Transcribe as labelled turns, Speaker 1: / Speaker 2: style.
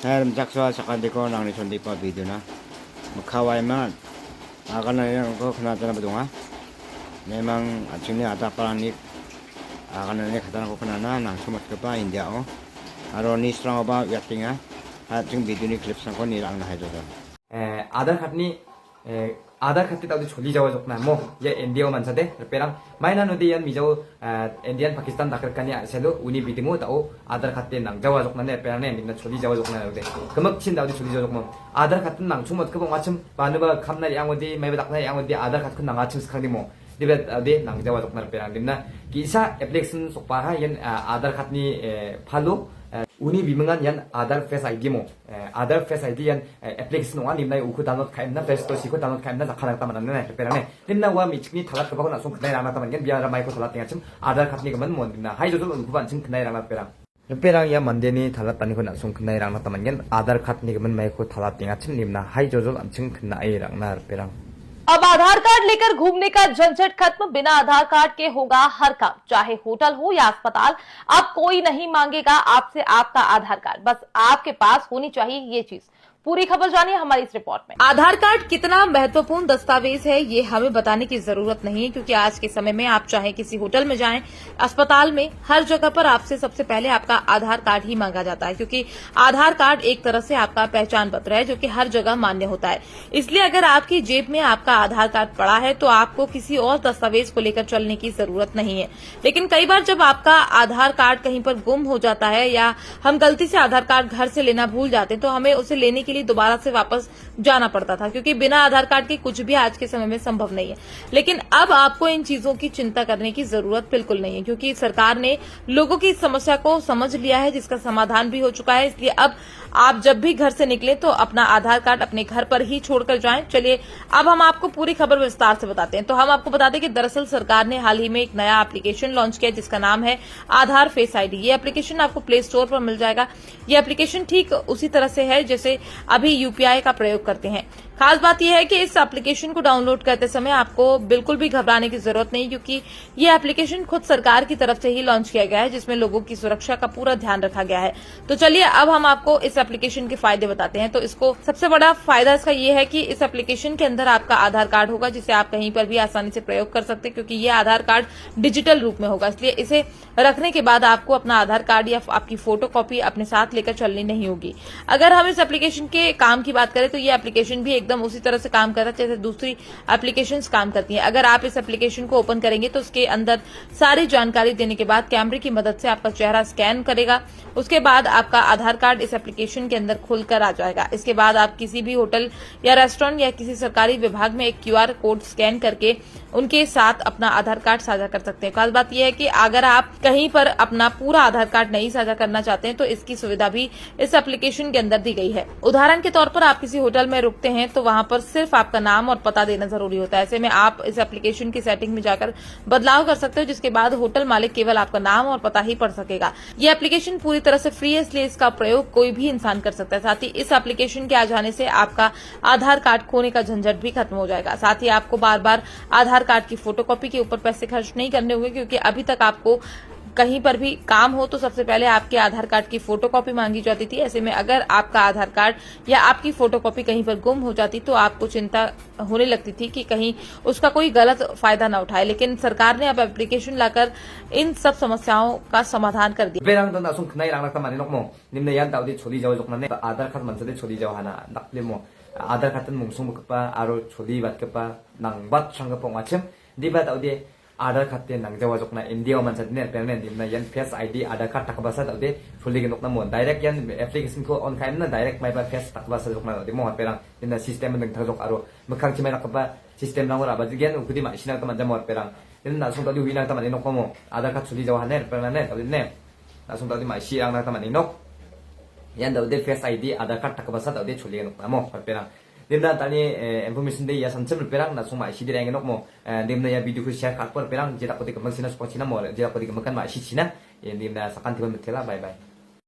Speaker 1: Hey, jaksa sa kandiko nang nisundi pa video na. Makaway man. Akan na yan ko kunata na badunga. Memang acungnya ada paranik. Akan na yan katana ko kunana nang sumat ka pa India o. Aro ni strong ba yatinga. At yung video ni clips na ko nilang na hayo doon.
Speaker 2: आधार कार्डनी आधार खाते ताऊ छोली जाओ जोकना मो ये India में मनसा दे पेरंग मायना नदी यान मिजाओ इंडियन पाकिस्तान दाकर कन्या सेलो उनी बिदिमो ताऊ आधार खाते नंग जाओ जोकना ने पेरंग ने निना छोली जाओ जोकना दे कमक छिन ताऊ छोली जाओ जोकमो आधार खाते नंग छुमत कबो वाचम बानुबा खामना यांगोदी मायबा दाकना यांगोदी आधार खाते नंग आचम सखांदिमो दिबे दे नंग जाओ जोकना पेरंग दिमना किसा एप्लीकेशन सोपा हा यान आधार खाते फालो उनी बिमंगान यान आधार फेस आईडी मो आधार फेस आईडी यान एप्लीकेशन नङा निमनाय उखु डाउनलोड खायमना प्ले स्टोर सिखौ डाउनलोड खायमना जाखाना तामान ने पेराने निमना वा मिचनि थाला कबाखौ नासुं खनाय राना तामान गेन बिया माइखौ थाला तिङासिम आधार कार्डनि गमन मन दिना हाय जजल उखु बानसिम खनाय राना पेरा पेरां या मंदेनि थाला तानिखौ नासुं खनाय राना तामान गेन आधार कार्डनि गमन माइखौ थाला तिङासिम निमना हाय जजल आमसिं खनाय राना पेरा।
Speaker 3: अब आधार कार्ड लेकर घूमने का झंझट खत्म। बिना आधार कार्ड के होगा हर काम, चाहे होटल हो या अस्पताल। अब कोई नहीं मांगेगा आपसे आपका आधार कार्ड, बस आपके पास होनी चाहिए ये चीज। पूरी खबर जानिए हमारी इस रिपोर्ट में। आधार कार्ड कितना महत्वपूर्ण दस्तावेज है ये हमें बताने की जरूरत नहीं है, क्योंकि आज के समय में आप चाहे किसी होटल में जाएं, अस्पताल में, हर जगह पर आपसे सबसे पहले आपका आधार कार्ड ही मांगा जाता है, क्योंकि आधार कार्ड एक तरह से आपका पहचान पत्र है जो कि हर जगह मान्य होता है। इसलिए अगर आपकी जेब में आपका आधार कार्ड पड़ा है तो आपको किसी और दस्तावेज को लेकर चलने की जरूरत नहीं है। लेकिन कई बार जब आपका आधार कार्ड कहीं पर गुम हो जाता है या हम गलती से आधार कार्ड घर से लेना भूल जाते हैं तो हमें उसे लेने के लिए दोबारा से वापस जाना पड़ता था, क्योंकि बिना आधार कार्ड के कुछ भी आज के समय में संभव नहीं है। लेकिन अब आपको इन चीजों की चिंता करने की जरूरत बिल्कुल नहीं है, क्योंकि सरकार ने लोगों की समस्या को समझ लिया है, जिसका समाधान भी हो चुका है। इसलिए अब आप जब भी घर से निकले तो अपना आधार कार्ड अपने घर पर ही छोड़कर जाएं। चलिए अब हम आपको पूरी खबर विस्तार से बताते हैं। तो हम आपको बता दें कि दरअसल सरकार ने हाल ही में एक नया एप्लीकेशन लॉन्च किया जिसका नाम है आधार फेस आईडी। ये एप्लीकेशन आपको प्ले स्टोर पर मिल जाएगा। ये एप्लीकेशन ठीक उसी तरह से है जैसे अभी यूपीआई का प्रयोग करते हैं। खास बात यह है कि इस एप्लीकेशन को डाउनलोड करते समय आपको बिल्कुल भी घबराने की जरूरत नहीं, क्योंकि ये एप्लीकेशन खुद सरकार की तरफ से ही लॉन्च किया गया है, जिसमें लोगों की सुरक्षा का पूरा ध्यान रखा गया है। तो चलिए अब हम आपको इस एप्लीकेशन के फायदे बताते हैं। तो इसको सबसे बड़ा फायदा इसका ये है कि इस एप्लीकेशन के अंदर आपका आधार कार्ड होगा, जिसे आप कहीं पर भी आसानी से प्रयोग कर सकते हैं, क्योंकि ये आधार कार्ड डिजिटल रूप में होगा। इसलिए इसे रखने के बाद आपको अपना आधार कार्ड या आपकी फोटो कॉपी अपने साथ लेकर चलनी नहीं होगी। अगर हम इस एप्लीकेशन के काम की बात करें तो ये एप्लीकेशन भी एकदम उसी तरह से काम करता है जैसे दूसरी एप्लीकेशंस काम करती हैं। अगर आप इस एप्लीकेशन को ओपन करेंगे तो उसके अंदर सारी जानकारी देने के बाद कैमरे की मदद से आपका चेहरा स्कैन करेगा। उसके बाद आपका आधार कार्ड इस एप्लीकेशन के अंदर खुलकर आ जाएगा। इसके बाद आप किसी भी होटल या रेस्टोरेंट या किसी सरकारी विभाग में एक क्यूआर कोड स्कैन करके उनके साथ अपना आधार कार्ड साझा कर सकते हैं। खास बात यह है कि अगर आप कहीं पर अपना पूरा आधार कार्ड नहीं साझा करना चाहते हैं तो इसकी सुविधा भी इस एप्लीकेशन के अंदर दी गई है। उदाहरण के तौर पर आप किसी होटल में रुकते हैं तो वहां पर सिर्फ आपका नाम और पता देना जरूरी होता है। ऐसे में आप इस एप्लीकेशन की सेटिंग में जाकर बदलाव कर सकते हो, जिसके बाद होटल मालिक केवल आपका नाम और पता ही पढ़ सकेगा। ये एप्लीकेशन पूरी तरह से फ्री है, इसलिए इसका प्रयोग कोई भी इंसान कर सकता है। साथ ही इस एप्लीकेशन के आ जाने से आपका आधार कार्ड खोने का झंझट भी खत्म हो जाएगा। साथ ही आपको बार बार आधार कार्ड की फोटोकॉपी के ऊपर पैसे खर्च नहीं करने होंगे, क्योंकि अभी तक आपको कहीं पर भी काम हो तो सबसे पहले आपके आधार कार्ड की फोटोकॉपी मांगी जाती थी। ऐसे में अगर आपका आधार कार्ड या आपकी फोटोकॉपी कहीं पर गुम हो जाती तो आपको चिंता होने लगती थी कि कहीं उसका कोई गलत फायदा न उठाए। लेकिन सरकार ने अब एप्लीकेशन लाकर इन सब समस्याओं का समाधान कर दिया।
Speaker 2: आधार कार्ड आधार कार्ड नंग जावा जोकना इंडिया मन सदने पेरने दिमना यन फेस आईडी आधार कार्ड तकबासा दउदे फुली के नोकना मोन डायरेक्ट यन एप्लीकेशन को ऑन खाइम ना डायरेक्ट माइबा फेस तकबासा जोकना दे मो पेरां इन सिस्टम नंग थजोक आरो मखांग चिमाय रखबा सिस्टम नांगो राबा जिगेन उकुदि मा सिना तमान जमोर पेरां इन ना सुंदि हुइना तमान नोकमो आधार कार्ड सुली जावा ने पेरने दउदे ना सुंदि मा सिरां ना तमान नोक यन दउदे फेस आईडी आधार कार्ड तकबासा दउदे छुली नोकना मो पेरां dimna tani information de ya sanchem perang na suma isi direng nok mo dimna ya video ko share kat per perang jeda ko de kemasina spot sina mo jeda ko de kemakan ma isi sina dimna sakan tiba metela bye bye.